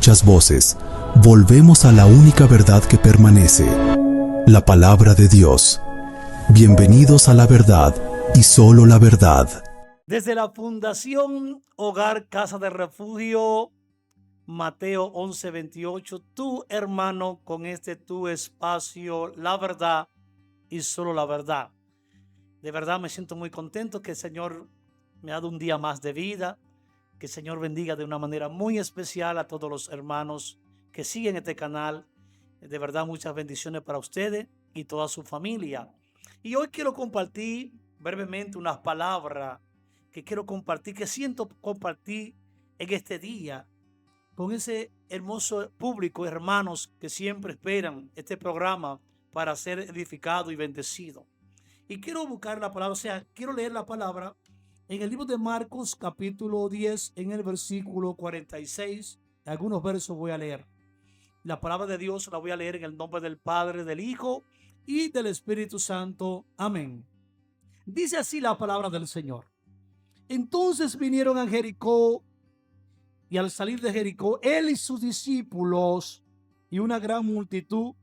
muchas voces, volvemos a la única verdad que permanece, la palabra de Dios. Bienvenidos a la verdad y solo la verdad. Desde la Fundación Hogar Casa de Refugio, Mateo 11:28, tu hermano con tu espacio, la verdad y solo la verdad. De verdad me siento muy contento que el Señor me ha dado un día más de vida, que el Señor bendiga de una manera muy especial a todos los hermanos que siguen este canal. De verdad muchas bendiciones para ustedes y toda su familia. Y hoy quiero compartir brevemente unas palabras que quiero compartir, que siento compartir en este día con ese hermoso público, hermanos que siempre esperan este programa para ser edificado y bendecido. Y quiero buscar la palabra, o sea, quiero leer la palabra en el libro de Marcos, capítulo 10, en el versículo 46. Algunos versos voy a leer. La palabra de Dios la voy a leer en el nombre del Padre, del Hijo y del Espíritu Santo. Amén. Dice así la palabra del Señor. Entonces vinieron a Jericó, y al salir de Jericó, él y sus discípulos y una gran multitud,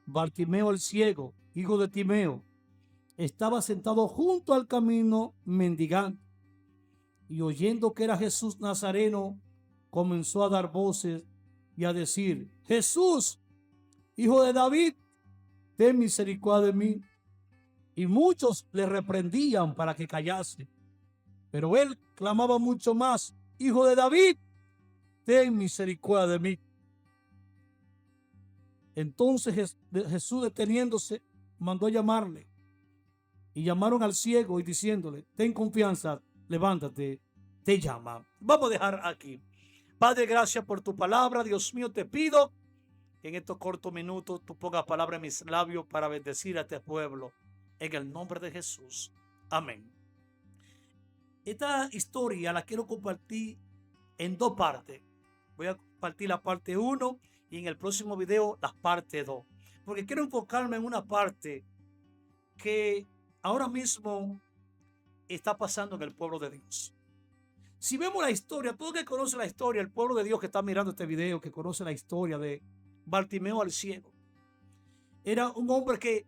Bartimeo el ciego, hijo de Timeo, estaba sentado junto al camino mendigando, y oyendo que era Jesús Nazareno, comenzó a dar voces y a decir: Jesús, hijo de David, ten misericordia de mí. Y muchos le reprendían para que callase, pero él clamaba mucho más: Hijo de David, ten misericordia de mí. Entonces Jesús, deteniéndose, mandó a llamarle, y llamaron al ciego y diciéndole: ten confianza, levántate, te llama. Vamos a dejar aquí. Padre, gracias por tu palabra. Dios mío, te pido que en estos cortos minutos tú pongas palabra en mis labios para bendecir a este pueblo, en el nombre de Jesús. Amén. Esta historia la quiero compartir en dos partes. Voy a compartir la parte 1 y en el próximo video la parte 2. Porque quiero enfocarme en una parte que ahora mismo está pasando en el pueblo de Dios. Si vemos la historia, todo el que conoce la historia, el pueblo de Dios que está mirando este video, que conoce la historia de Bartimeo el ciego, era un hombre que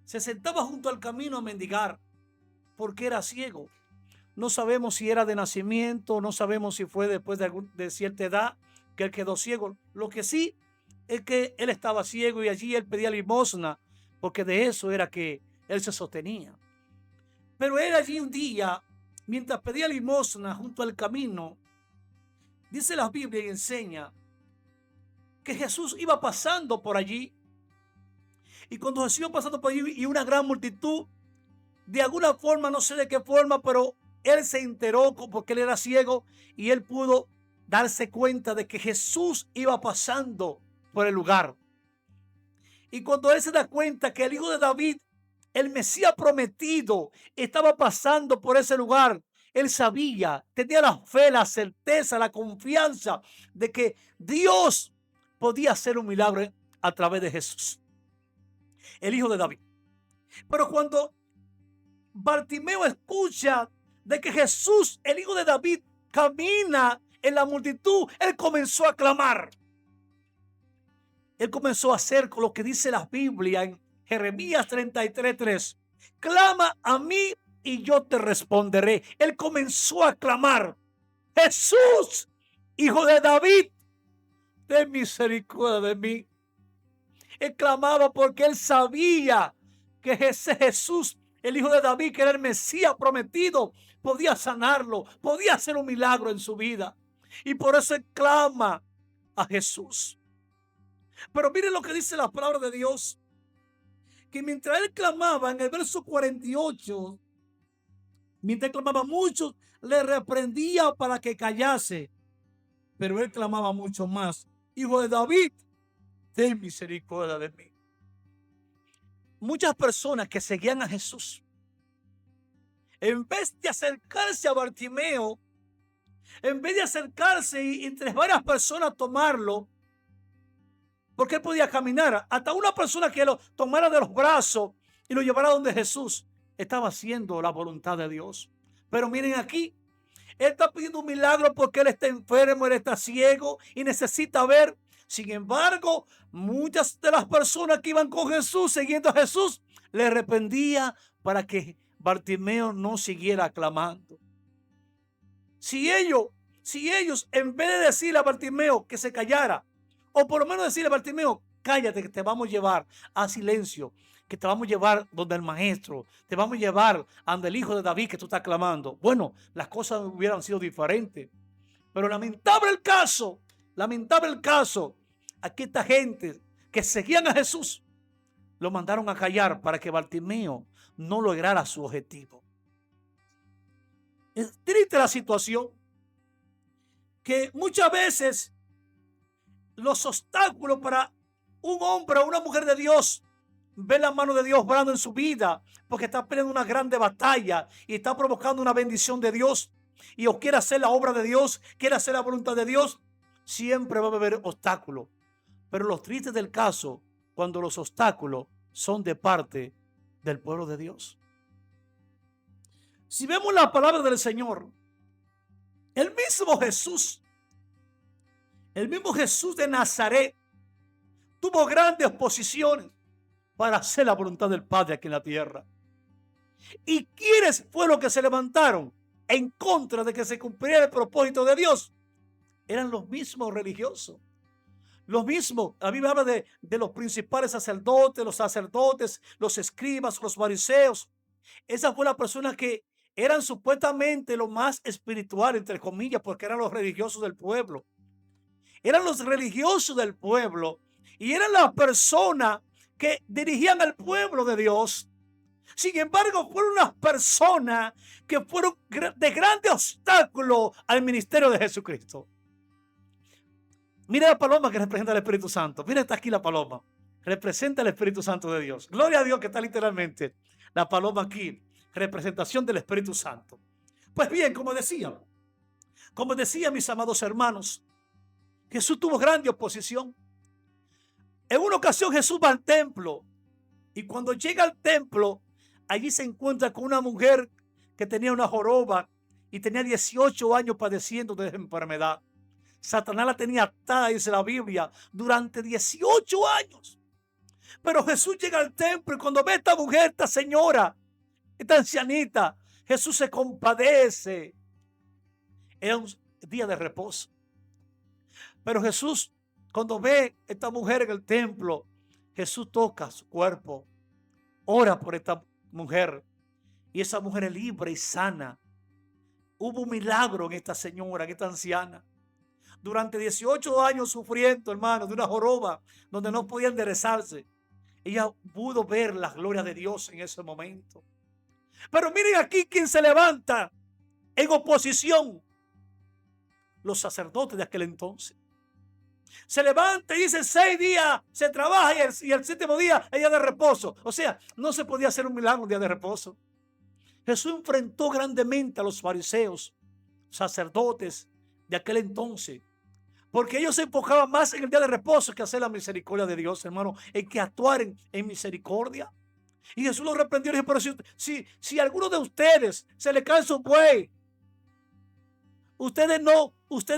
se sentaba junto al camino a mendigar porque era ciego. No sabemos si era de nacimiento, no sabemos si fue después de cierta edad que él quedó ciego. Lo que sí es que él estaba ciego y allí él pedía limosna, porque de eso era que él se sostenía. Pero él allí un día, mientras pedía limosna junto al camino, dice la Biblia y enseña que Jesús iba pasando por allí. Y cuando Jesús iba pasando por allí y una gran multitud, de alguna forma, no sé de qué forma, pero él se enteró porque él era ciego y él pudo darse cuenta de que Jesús iba pasando por el lugar. Y cuando él se da cuenta que el Hijo de David, el Mesías prometido, estaba pasando por ese lugar, él sabía, tenía la fe, la certeza, la confianza de que Dios podía hacer un milagro a través de Jesús, el Hijo de David. Pero cuando Bartimeo escucha de que Jesús, el Hijo de David, camina en la multitud, él comenzó a clamar. Él comenzó a hacer con lo que dice la Biblia en Jeremías 33:3. Clama a mí y yo te responderé. Él comenzó a clamar: Jesús, Hijo de David, ten misericordia de mí. Él clamaba porque él sabía que ese Jesús, el Hijo de David, que era el Mesías prometido, podía sanarlo, podía hacer un milagro en su vida. Y por eso él clama a Jesús. Pero miren lo que dice la palabra de Dios, que mientras él clamaba, en el verso 48, mientras él clamaba, muchos le reprendían para que callase, pero él clamaba mucho más: Hijo de David, ten misericordia de mí. Muchas personas que seguían a Jesús, en vez de acercarse a Bartimeo, en vez de acercarse y entre varias personas tomarlo, porque él podía caminar, hasta una persona que lo tomara de los brazos y lo llevara donde Jesús, estaba haciendo la voluntad de Dios. Pero miren aquí, Él está pidiendo un milagro porque él está enfermo, él está ciego y necesita ver. Sin embargo, muchas de las personas que iban con Jesús, siguiendo a Jesús, le arrepentía para que Bartimeo no siguiera clamando. Si ellos, en vez de decirle a Bartimeo que se callara, o por lo menos decirle a Bartimeo, cállate, que te vamos a llevar a silencio, que te vamos a llevar donde el maestro, te vamos a llevar donde el hijo de David que tú estás clamando. Bueno, las cosas hubieran sido diferentes. Pero lamentable el caso, aquí esta gente que seguían a Jesús, lo mandaron a callar para que Bartimeo no lograra su objetivo. Es triste la situación, que muchas veces los obstáculos para un hombre o una mujer de Dios ve la mano de Dios obrando en su vida porque está peleando una grande batalla y está provocando una bendición de Dios y o quiere hacer la obra de Dios, quiere hacer la voluntad de Dios, siempre va a haber obstáculos. Pero lo triste del caso, cuando los obstáculos son de parte del pueblo de Dios. Si vemos la palabra del Señor, el mismo Jesús de Nazaret tuvo grandes oposiciones para hacer la voluntad del Padre aquí en la tierra. ¿Y quiénes fueron los que se levantaron en contra de que se cumpliera el propósito de Dios? Eran los mismos religiosos. Los mismos, la Biblia habla de los principales sacerdotes, los escribas, los fariseos. Esas fueron las personas que eran supuestamente lo más espiritual, entre comillas, porque eran los religiosos del pueblo. Eran los religiosos del pueblo y eran las personas que dirigían al pueblo de Dios. Sin embargo, fueron unas personas que fueron de grande obstáculo al ministerio de Jesucristo. Mira la paloma que representa al Espíritu Santo. Mira, está aquí la paloma. Representa al Espíritu Santo de Dios. Gloria a Dios que está literalmente la paloma aquí. Representación del Espíritu Santo. Pues bien, como decía, mis amados hermanos, Jesús tuvo grande oposición. En una ocasión Jesús va al templo y cuando llega al templo, allí se encuentra con una mujer que tenía una joroba y tenía 18 años padeciendo de enfermedad. Satanás la tenía atada, dice la Biblia, durante 18 años. Pero Jesús llega al templo y cuando ve a esta mujer, esta señora, esta ancianita, Jesús se compadece. Era un día de reposo. Pero Jesús, cuando ve a esta mujer en el templo, Jesús toca su cuerpo, ora por esta mujer y esa mujer es libre y sana. Hubo un milagro en esta señora, en esta anciana. Durante 18 años sufriendo, hermano, de una joroba donde no podía enderezarse. Ella pudo ver la gloria de Dios en ese momento. Pero miren aquí quién se levanta en oposición. Los sacerdotes de aquel entonces. Se levanta y dice 6 días se trabaja y el 7º día es día de reposo. O sea, no se podía hacer un milagro un día de reposo. Jesús enfrentó grandemente a los fariseos, sacerdotes de aquel entonces. Porque ellos se enfocaban más en el día de reposo que hacer la misericordia de Dios, hermano. En que actuar en misericordia. Y Jesús los reprendió y dijo, pero si a alguno de ustedes se le cae su buey, ustedes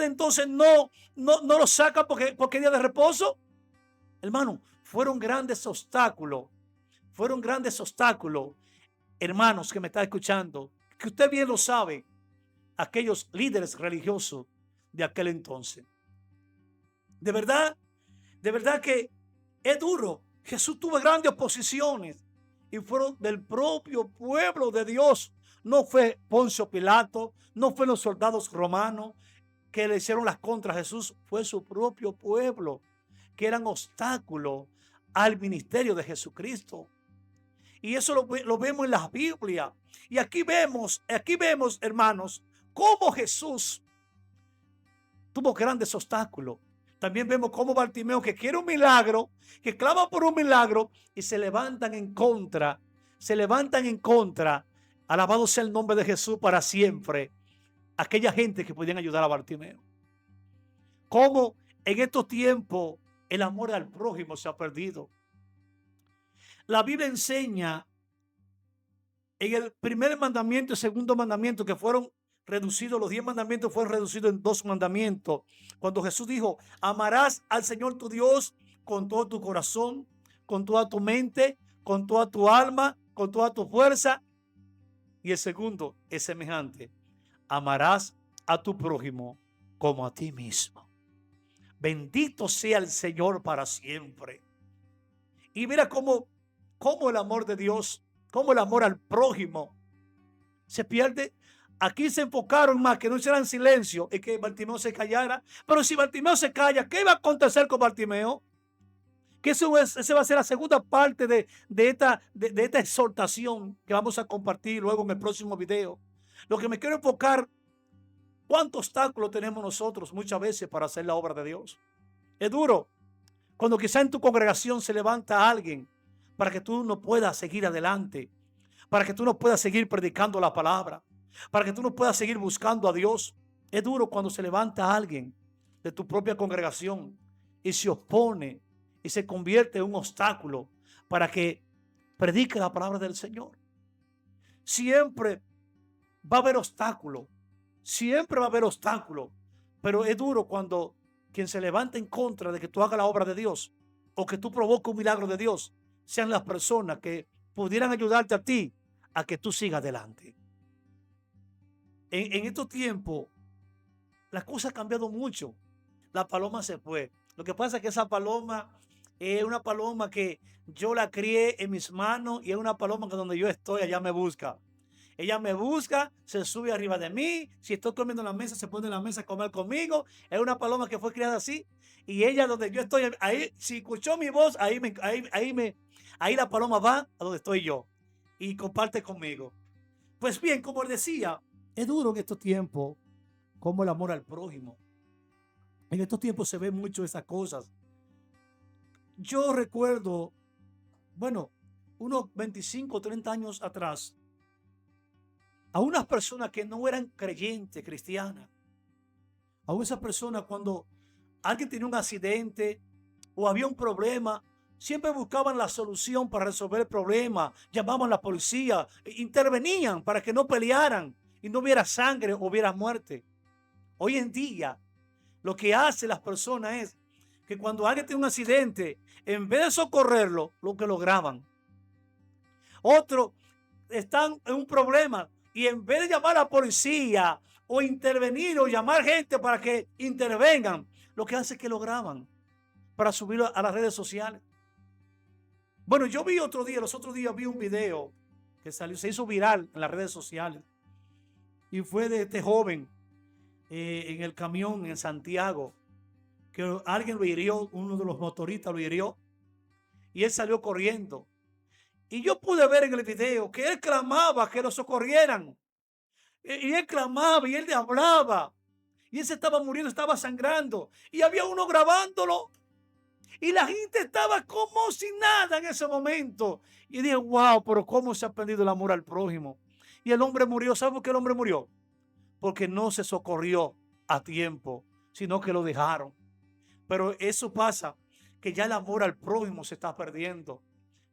entonces no lo sacan porque es día de reposo. Hermano, fueron grandes obstáculos, hermanos que me están escuchando, que usted bien lo sabe, aquellos líderes religiosos de aquel entonces. De verdad que es duro. Jesús tuvo grandes oposiciones y fueron del propio pueblo de Dios. No fue Poncio Pilato, no fue los soldados romanos que le hicieron las contras a Jesús, fue su propio pueblo que eran obstáculos al ministerio de Jesucristo. Y eso lo vemos en la Biblia. Y aquí vemos, hermanos, cómo Jesús tuvo grandes obstáculos. También vemos cómo Bartimeo, que quiere un milagro, que clama por un milagro, y se levantan en contra. Alabado sea el nombre de Jesús para siempre. Aquella gente que podían ayudar a Bartimeo. Cómo en estos tiempos el amor al prójimo se ha perdido. La Biblia enseña en el primer mandamiento y segundo mandamiento, que fueron reducidos, los 10 mandamientos fueron reducidos en 2 mandamientos. Cuando Jesús dijo, amarás al Señor tu Dios con todo tu corazón, con toda tu mente, con toda tu alma, con toda tu fuerza. Y el segundo es semejante, amarás a tu prójimo como a ti mismo. Bendito sea el Señor para siempre. Y mira cómo el amor de Dios, cómo el amor al prójimo se pierde. Aquí se enfocaron más que no hicieran silencio y que Bartimeo se callara. Pero si Bartimeo se calla, ¿qué va a acontecer con Bartimeo? Que esa va a ser la segunda parte de esta exhortación que vamos a compartir luego en el próximo video. Lo que me quiero enfocar, ¿cuántos obstáculos tenemos nosotros muchas veces para hacer la obra de Dios? Es duro cuando quizá en tu congregación se levanta alguien para que tú no puedas seguir adelante, para que tú no puedas seguir predicando la palabra, para que tú no puedas seguir buscando a Dios. Es duro cuando se levanta alguien de tu propia congregación y se opone y se convierte en un obstáculo para que predique la palabra del Señor. Siempre va a haber obstáculos, siempre va a haber obstáculos, pero es duro cuando quien se levanta en contra de que tú hagas la obra de Dios o que tú provoques un milagro de Dios sean las personas que pudieran ayudarte a ti a que tú sigas adelante. En estos tiempos, las cosas han cambiado mucho. La paloma se fue. Lo que pasa es que esa paloma es una paloma que yo la crié en mis manos y es una paloma que donde yo estoy, allá me busca. Ella me busca, se sube arriba de mí. Si estoy comiendo en la mesa, se pone en la mesa a comer conmigo. Es una paloma que fue criada así. Y ella donde yo estoy, ahí, si escuchó mi voz, ahí la paloma va a donde estoy yo y comparte conmigo. Pues bien, como decía, es duro en estos tiempos como el amor al prójimo. En estos tiempos se ve mucho esas cosas. Yo recuerdo, bueno, unos 25 o 30 años atrás, a unas personas que no eran creyentes, cristianas, a esas personas cuando alguien tenía un accidente o había un problema, siempre buscaban la solución para resolver el problema, llamaban a la policía, intervenían para que no pelearan y no hubiera sangre o hubiera muerte. Hoy en día, lo que hacen las personas es que cuando alguien tiene un accidente, en vez de socorrerlo, lo que lo graban. Otros están en un problema y en vez de llamar a la policía o intervenir o llamar gente para que intervengan, lo que hacen es que lo graban para subirlo a las redes sociales. Bueno, yo vi los otros días vi un video que se hizo viral en las redes sociales y fue de este joven en el camión en Santiago, que alguien lo hirió, uno de los motoristas lo hirió y él salió corriendo. Y yo pude ver en el video que él clamaba que lo socorrieran. Y él clamaba y él le hablaba. Y él se estaba muriendo, estaba sangrando. Y había uno grabándolo. Y la gente estaba como si nada en ese momento. Y dije, wow, pero cómo se ha perdido el amor al prójimo. Y el hombre murió. ¿Sabe por qué el hombre murió? Porque no se socorrió a tiempo, sino que lo dejaron. Pero eso pasa, que ya el amor al prójimo se está perdiendo.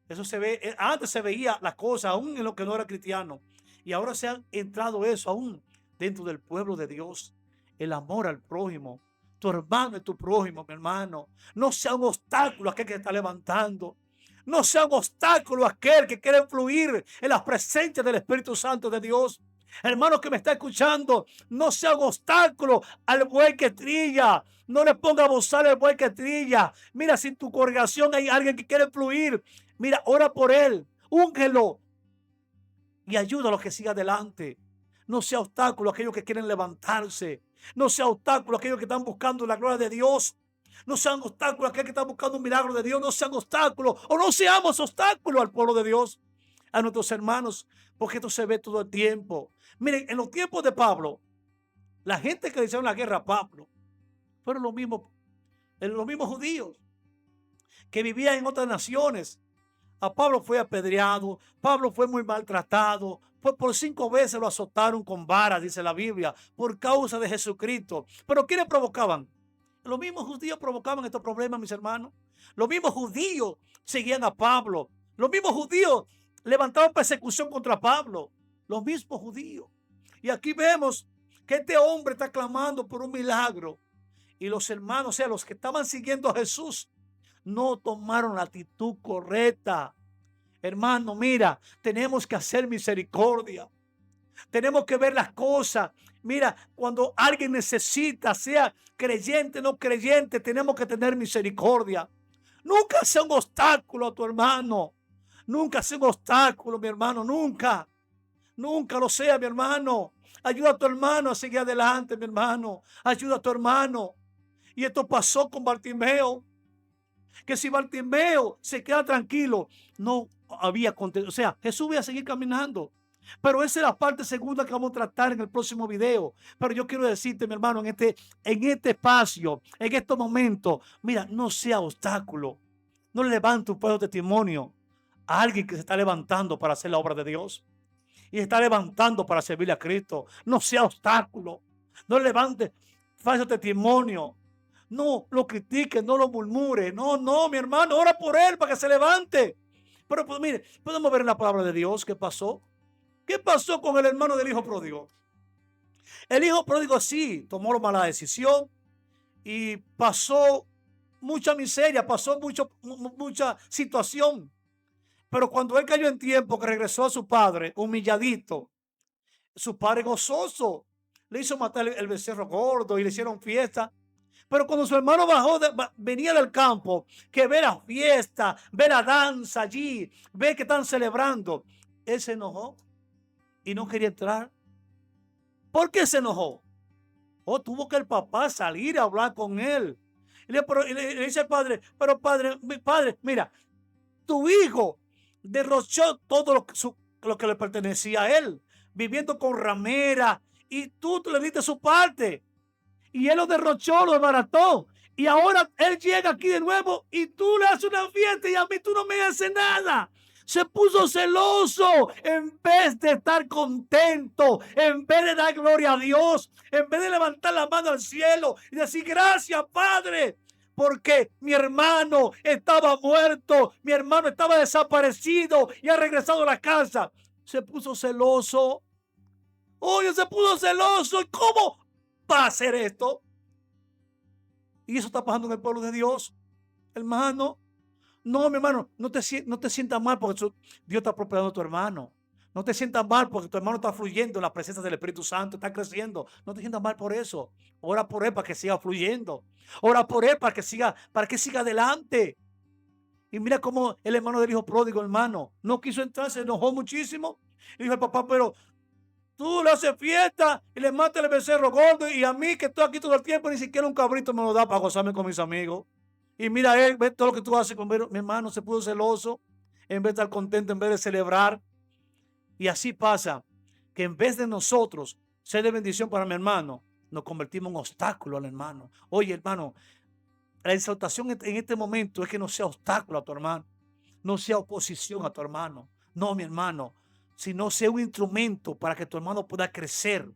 Eso se ve, antes se veía las cosas aún en lo que no era cristiano. Y ahora se ha entrado eso aún dentro del pueblo de Dios. El amor al prójimo. Tu hermano es tu prójimo, mi hermano. No sea un obstáculo aquel que está levantando. No sea un obstáculo aquel que quiere fluir en la presencia del Espíritu Santo de Dios. Hermano que me está escuchando, no sea un obstáculo al buey que trilla. No le ponga a bozar el buey que trilla. Mira, si en tu congregación hay alguien que quiere fluir, mira, ora por él, úngelo y ayuda a los que sigan adelante. No sea obstáculo a aquellos que quieren levantarse. No sea obstáculo a aquellos que están buscando la gloria de Dios. No sean obstáculos a aquellos que están buscando un milagro de Dios. No sean obstáculos o no seamos obstáculos al pueblo de Dios, a nuestros hermanos, porque esto se ve todo el tiempo. Miren, en los tiempos de Pablo, la gente que le hicieron la guerra a Pablo fueron los mismos judíos que vivían en otras naciones. A Pablo fue apedreado, Pablo fue muy maltratado, por 5 veces lo azotaron con varas, dice la Biblia, por causa de Jesucristo. Pero ¿quiénes provocaban? Los mismos judíos provocaban estos problemas, mis hermanos. Los mismos judíos seguían a Pablo. Los mismos judíos levantaban persecución contra Pablo. Los mismos judíos. Y aquí vemos que este hombre está clamando por un milagro. Y los hermanos, o sea, los que estaban siguiendo a Jesús, no tomaron la actitud correcta. Hermano, mira, tenemos que hacer misericordia. Tenemos que ver las cosas. Mira, cuando alguien necesita, sea creyente o no creyente, tenemos que tener misericordia. Nunca sea un obstáculo a tu hermano. Nunca sea un obstáculo, mi hermano, nunca. Nunca lo sea, mi hermano. Ayuda a tu hermano a seguir adelante, mi hermano. Ayuda a tu hermano. Y esto pasó con Bartimeo. Que si Bartimeo se queda tranquilo, no había contenido. O sea, Jesús iba a seguir caminando. Pero esa es la parte segunda que vamos a tratar en el próximo video. Pero yo quiero decirte, mi hermano, en este espacio, en estos momentos, mira, no sea obstáculo. No le levante un puesto de testimonio a alguien que se está levantando para hacer la obra de Dios y se está levantando para servirle a Cristo. No sea obstáculo. No levante falso testimonio. No lo critique, no lo murmure. No, mi hermano, ora por él para que se levante. Pero pues mire, podemos ver en la palabra de Dios qué pasó. ¿Qué pasó con el hermano del hijo pródigo? El hijo pródigo sí tomó la mala decisión y pasó mucha miseria, pasó mucha situación. Pero cuando él cayó en tiempo, que regresó a su padre, humilladito, su padre gozoso, le hizo matar el becerro gordo y le hicieron fiesta. Pero cuando su hermano venía del campo, que ve la fiesta, ve la danza allí, ve que están celebrando, él se enojó y no quería entrar. ¿Por qué se enojó? Tuvo que el papá salir a hablar con él. Y le dice al padre, pero padre, mira, tu hijo derrochó todo lo que le pertenecía a él, viviendo con ramera, y tú le diste su parte. Y él lo derrochó, lo desbarató. Y ahora él llega aquí de nuevo y tú le haces una fiesta y a mí tú no me haces nada. Se puso celoso en vez de estar contento, en vez de dar gloria a Dios, en vez de levantar la mano al cielo y decir gracias, Padre, porque mi hermano estaba muerto, mi hermano estaba desaparecido y ha regresado a la casa. Se puso celoso. Oye, se puso celoso. ¿Cómo va a hacer esto? Y eso está pasando en el pueblo de Dios, hermano. No, mi hermano, no te sientas mal porque Dios está prosperando a tu hermano. No te sientas mal porque tu hermano está fluyendo en la presencia del Espíritu Santo, está creciendo. No te sientas mal por eso. Ora por él para que siga fluyendo. Ora por él para que siga adelante. Y mira cómo el hermano del hijo pródigo, hermano, no quiso entrar, se enojó muchísimo. Y dijo al papá, pero tú le haces fiesta y le matas el becerro gordo y a mí que estoy aquí todo el tiempo ni siquiera un cabrito me lo da para gozarme con mis amigos. Y mira él, ve todo lo que tú haces con mi hermano, se puso celoso en vez de estar contento, en vez de celebrar. Y así pasa que en vez de nosotros ser de bendición para mi hermano, nos convertimos en obstáculo al hermano. Oye, hermano, la exaltación en este momento es que no sea obstáculo a tu hermano, no sea oposición a tu hermano. No, mi hermano, sino sea un instrumento para que tu hermano pueda crecer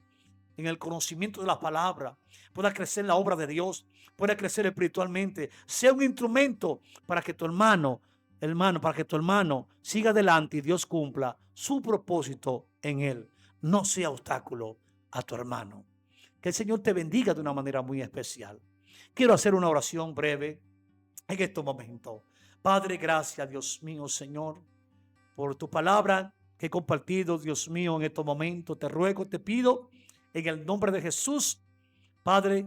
en el conocimiento de la palabra, pueda crecer en la obra de Dios, pueda crecer espiritualmente. Sea un instrumento para que tu hermano, para que tu hermano siga adelante y Dios cumpla su propósito en él. No sea obstáculo a tu hermano. Que el Señor te bendiga de una manera muy especial. Quiero hacer una oración breve en estos momentos. Padre, gracias, Dios mío, Señor, por tu palabra que he compartido, Dios mío, en estos momentos. Te ruego, te pido, en el nombre de Jesús, Padre,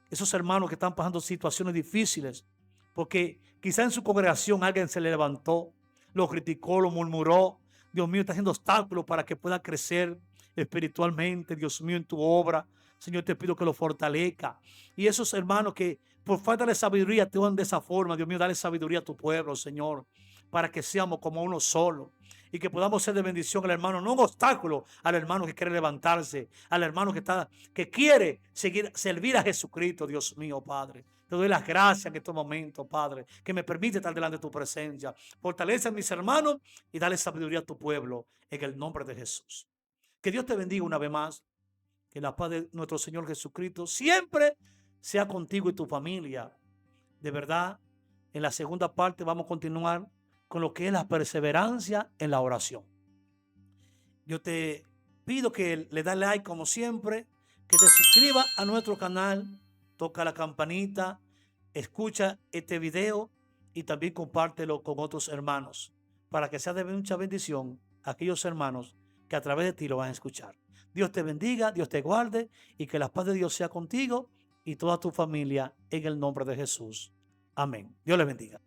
esos hermanos que están pasando situaciones difíciles, porque quizá en su congregación alguien se le levantó, lo criticó, lo murmuró. Dios mío, está haciendo obstáculos para que pueda crecer espiritualmente, Dios mío, en tu obra. Señor, te pido que lo fortalezca. Y esos hermanos que por falta de sabiduría te van de esa forma, Dios mío, dale sabiduría a tu pueblo, Señor, para que seamos como uno solo y que podamos ser de bendición al hermano, no un obstáculo al hermano que quiere levantarse, al hermano que quiere servir a Jesucristo, Dios mío, Padre. Te doy las gracias en estos momentos, Padre, que me permite estar delante de tu presencia. Fortalece a mis hermanos y dale sabiduría a tu pueblo en el nombre de Jesús. Que Dios te bendiga una vez más. Que la paz de nuestro Señor Jesucristo siempre sea contigo y tu familia. De verdad, en la segunda parte vamos a continuar con lo que es la perseverancia en la oración. Yo te pido que le das like como siempre, que te suscribas a nuestro canal, toca la campanita, escucha este video y también compártelo con otros hermanos para que sea de mucha bendición a aquellos hermanos que a través de ti lo van a escuchar. Dios te bendiga, Dios te guarde y que la paz de Dios sea contigo y toda tu familia en el nombre de Jesús. Amén. Dios les bendiga.